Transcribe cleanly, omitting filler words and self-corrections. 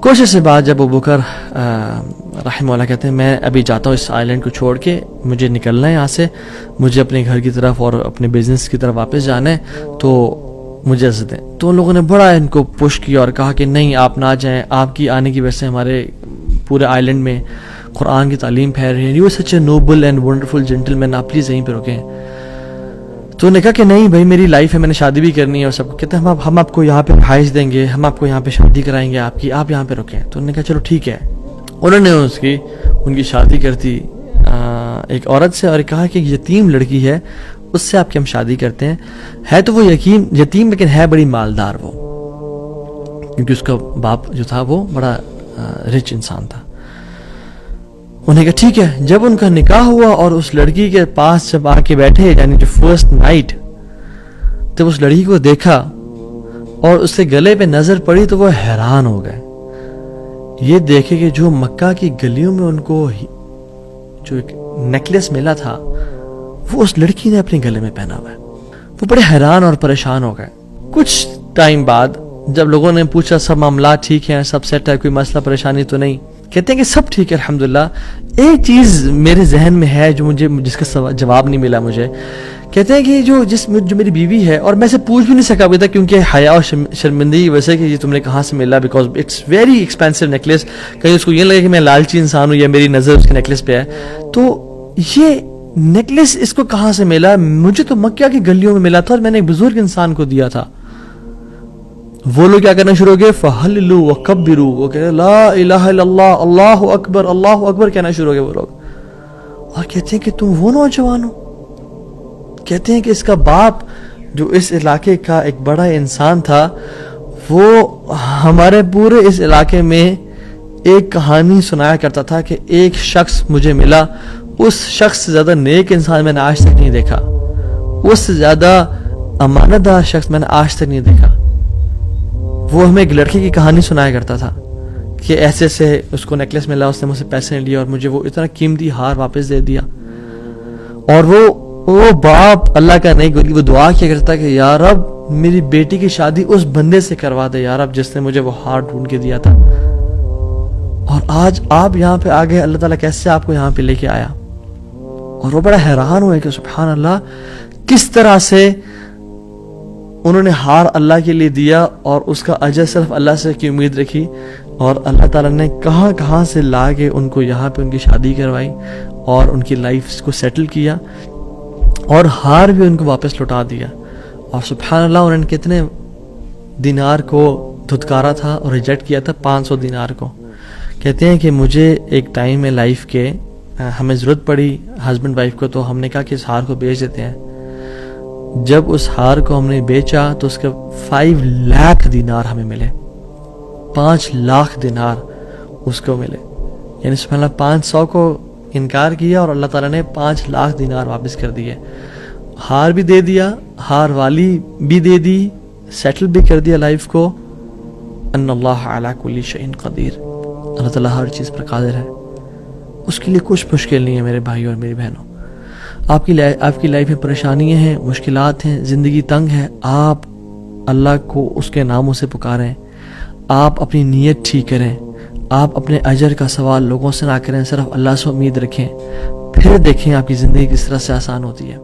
کچھ عرصے بعد جب ابو بکر رحمہ اللہ کہتے ہیں میں ابھی جاتا ہوں اس آئی لینڈ کو چھوڑ کے, مجھے نکلنا ہے یہاں سے, مجھے اپنے گھر کی طرف اور اپنے بزنس کی طرف واپس جانا ہے, تو مجھے اجازت دیں. تو ان لوگوں نے بڑا ان کو پش کیا اور کہا کہ نہیں آپ نہ جائیں, آپ کی آنے کی وجہ سے ہمارے پورے آئی لینڈ میں قرآن کی تعلیم پھیل رہی ہے, you such a noble and wonderful gentleman, آپ پلیز یہیں پہ رکیں. تو انہوں نے کہا کہ نہیں بھائی میری لائف ہے, میں نے شادی بھی کرنی ہے اور سب کو. کہتے ہیں ہم آپ کو یہاں پہ رہائش دیں گے, ہم آپ کو یہاں پہ شادی کرائیں گے آپ کی, آپ یہاں پہ رکیں. تو انہوں نے کہا چلو ٹھیک ہے. انہوں نے ان کی شادی کر دی ایک عورت سے, اور کہا کہ یتیم لڑکی ہے اس سے آپ کی ہم شادی کرتے ہیں. ہے تو وہ یتیم لیکن ہے بڑی مالدار وہ, کیونکہ اس کا باپ جو تھا وہ بڑا رچ انسان تھا. انہیں کہا ٹھیک ہے. جب ان کا نکاح ہوا اور اس لڑکی کے پاس جب آ کے بیٹھے, یعنی جو فرسٹ نائٹ, جب اس لڑکی کو دیکھا اور اس کے گلے پہ نظر پڑی تو وہ حیران ہو گئے. یہ دیکھے کہ جو مکہ کی گلیوں میں ان کو جو ایک نیکلس ملا تھا وہ اس لڑکی نے اپنے گلے میں پہنا ہوا ہے. وہ بڑے حیران اور پریشان ہو گئے. کچھ ٹائم بعد جب لوگوں نے پوچھا سب معاملات ٹھیک ہیں, سب سیٹ ہے, کوئی مسئلہ پریشانی تو نہیں, کہتے ہیں کہ سب ٹھیک ہے الحمدللہ. ایک چیز میرے ذہن میں ہے جو جس کا جواب نہیں ملا مجھے. کہتے ہیں کہ جو میری بیوی ہے, اور میں اسے پوچھ بھی نہیں سکا ابھی تک کیونکہ حیا اور شرمندگی کی وجہ سے کہ یہ تم نے کہاں سے ملا, because it's very expensive necklace. کہیں اس کو یہ لگے کہ میں لالچی انسان ہوں یا میری نظر اس کے نیکلس پہ ہے. تو یہ نیکلس اس کو کہاں سے ملا؟ مجھے تو مکہ کی گلیوں میں ملا تھا اور میں نے ایک بزرگ انسان کو دیا تھا. وہ لوگ کیا کرنا شروع ہو گئے, فَحَلِّلُوا وَكَبِّرُوا, وہ کہتے ہیں لا الہ الا اللہ, اللہ اکبر, اللہ اکبر کہنا شروع ہو گئے وہ لوگ. اور کہتے ہیں کہ تم وہ نوجوان ہو. کہتے ہیں کہ اس کا باپ جو اس علاقے کا ایک بڑا انسان تھا, وہ ہمارے پورے اس علاقے میں ایک کہانی سنایا کرتا تھا کہ ایک شخص مجھے ملا, اس شخص سے زیادہ نیک انسان میں نے آج تک نہیں دیکھا, اس سے زیادہ امانت دار شخص میں نے آج تک نہیں دیکھا. وہ ہمیں ایک لڑکے کی کہانی سنایا کرتا تھا کہ ایسے سے اس کو نیکلس ملا, اس نے مجھ سے پیسے لیے اور مجھے وہ اتنا قیمتی ہار واپس دے دیا. اور وہ باپ اللہ کا نہیں, وہ دعا کیا کرتا کہ یا رب میری بیٹی کی شادی اس بندے سے کروا دے یا رب جس نے مجھے وہ ہار ڈھونڈ کے دیا تھا. اور آج آپ یہاں پہ آ گئے, اللہ تعالیٰ کیسے آپ کو یہاں پہ لے کے آیا. اور وہ بڑا حیران ہوئے کہ سبحان اللہ, کس طرح سے انہوں نے ہار اللہ کے لیے دیا اور اس کا اجر صرف اللہ سے کی امید رکھی, اور اللہ تعالیٰ نے کہاں سے لا کے ان کو یہاں پہ ان کی شادی کروائی اور ان کی لائف کو سیٹل کیا, اور ہار بھی ان کو واپس لوٹا دیا. اور سبحان اللہ انہوں نے کتنے دینار کو دھتکارا تھا اور ریجیکٹ کیا تھا, 500 دینار کو. کہتے ہیں کہ مجھے ایک ٹائم میں لائف کے ہمیں ضرورت پڑی ہسبینڈ وائف کو, تو ہم نے کہا کہ اس ہار کو بیچ دیتے ہیں. جب اس ہار کو ہم نے بیچا تو اس کے 5 لاکھ دینار ہمیں ملے, 5 لاکھ دینار اس کو ملے. یعنی سبحان اللہ 500 کو انکار کیا اور اللہ تعالیٰ نے 5 لاکھ دینار واپس کر دیے. ہار بھی دے دیا, ہار والی بھی دے دی, سیٹل بھی کر دیا لائف کو. ان اللہ علی کل شیء قدیر, اللہ تعالیٰ ہر چیز پر قادر ہے, اس کے لیے کچھ مشکل نہیں ہے میرے بھائی اور میری بہنوں. آپ کی لائف میں پریشانیاں ہیں, مشکلات ہیں, زندگی تنگ ہے, آپ اللہ کو اس کے ناموں سے پکاریں, آپ اپنی نیت ٹھیک کریں, آپ اپنے اجر کا سوال لوگوں سے نہ کریں, صرف اللہ سے امید رکھیں, پھر دیکھیں آپ کی زندگی کس طرح سے آسان ہوتی ہے.